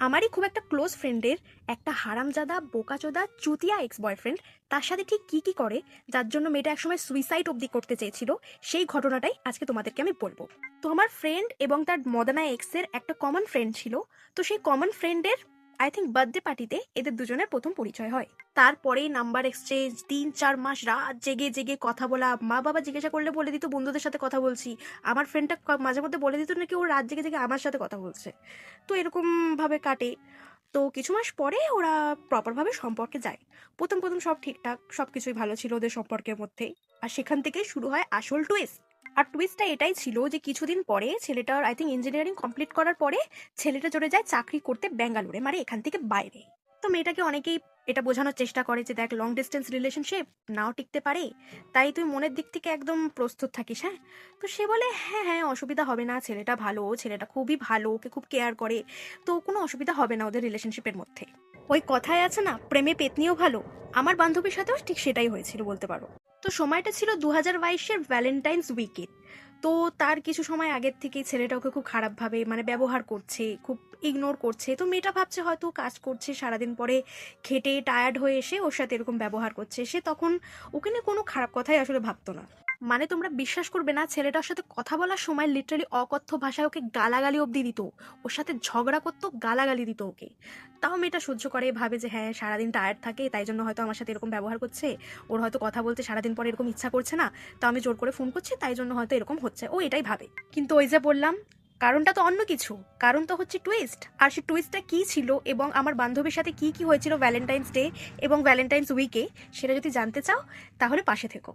আমারই খুব একটা ক্লোজ ফ্রেন্ডের একটা হারামজাদা বোকাচোদা চুতিয়া এক্স বয়ফ্রেন্ড তার সাথে ঠিক কি কি করে, যার জন্য মেয়েটা একসময় সুইসাইড অবধি করতে চেয়েছিল। সেই ঘটনাটাই আজকে তোমাদেরকে আমি বলবো। তো আমার ফ্রেন্ড এবং তার মদনা এক্সের একটা কমন ফ্রেন্ড ছিল। তো সেই কমন ফ্রেন্ডের আই থিঙ্ক বার্থডে পার্টিতে এদের দুজনের প্রথম পরিচয় হয়। তারপরেই নাম্বার এক্সচেঞ্জ, 3-4 মাস রাত জেগে জেগে কথা বলা। মা বাবা জিজ্ঞাসা করলে বলে দিত বন্ধুদের সাথে কথা বলছি। আমার ফ্রেন্ডটা মাঝে মধ্যে বলে দিত নাকি ও রাত জেগে জেগে আমার সাথে কথা বলছে। তো এরকম ভাবে কাটে। তো কিছু মাস পরে ওরা প্রপারভাবে সম্পর্কে যায়। প্রথম প্রথম সব ঠিকঠাক, সব কিছুই ভালো ছিল ওদের সম্পর্কের মধ্যে। আর সেখান থেকেই শুরু হয় আসল টুইস্ট। আর টুইস্টটা এটাই ছিল যে কিছুদিন পরে ছেলেটার আই থিঙ্ক ইঞ্জিনিয়ারিং কমপ্লিট করার পরে ছেলেটা চলে যায় চাকরি করতে ব্যাঙ্গালোরে, মানে এখান থেকে বাইরে। তো মেয়েটাকে অনেকেই এটা বোঝানোর চেষ্টা করে যে দেখ, লং ডিস্টেন্স রিলেশনশিপ নাও টিকতে পারে, তাই তুই মনের দিক থেকে একদম প্রস্তুত থাকিস। হ্যাঁ, তো সে বলে হ্যাঁ হ্যাঁ অসুবিধা হবে না, ছেলেটা ভালো, ছেলেটা খুবই ভালো, ওকে খুব কেয়ার করে, তো কোনো অসুবিধা হবে না ওদের রিলেশনশিপের মধ্যে। ওই কথায় আছে না, প্রেমে পেতনিও ভালো। আমার বান্ধবীর সাথেও ঠিক সেটাই হয়েছিল বলতে পারো। তো সময়টা ছিল 2022-এর ভ্যালেন্টাইন্স উইকে। তো তার কিছু সময় আগের থেকেই ছেলেটা ওকে খুব খারাপভাবে মানে ব্যবহার করছে, খুব ইগনোর করছে। তো মেয়েটা ভাবছে হয়তো কাজ করছে সারাদিন পরে, খেটে টায়ার্ড হয়ে এসে ওর সাথে এরকম ব্যবহার করছে। সে তখন ওকে নিয়ে কোনো খারাপ কথাই আসলে ভাবতো না। মানে তোমরা বিশ্বাস করবে না, ছেলেটার সাথে কথা বলার সময় লিটারালি অকথ্য ভাষায় ওকে গালাগালি অবধি দিত। ওর সাথে ঝগড়া করতো, গালাগালি দিত ওকে। তাও মেয়েটা সহ্য করে, ভাবে যে হ্যাঁ সারাদিন টায়ার্ড থাকে, তাই জন্য হয়তো আমার সাথে এরকম ব্যবহার করছে। ওর হয়তো কথা বলতে সারাদিন পরে এরকম ইচ্ছা করছে না, তো আমি জোর করে ফোন করছি, তাই জন্য হয়তো এরকম হচ্ছে, ও এটাই ভাবে। কিন্তু ওই যে বললাম, কারণটা তো অন্য কিছু। কারণ তো হচ্ছে টুইস্ট। আর সেই টুইস্টটা কী ছিল এবং আমার বান্ধবীর সাথে কি কি হয়েছিল ভ্যালেন্টাইন্স ডে এবং ভ্যালেন্টাইন্স উইকে, সেটা যদি জানতে চাও তাহলে পাশে থেকো।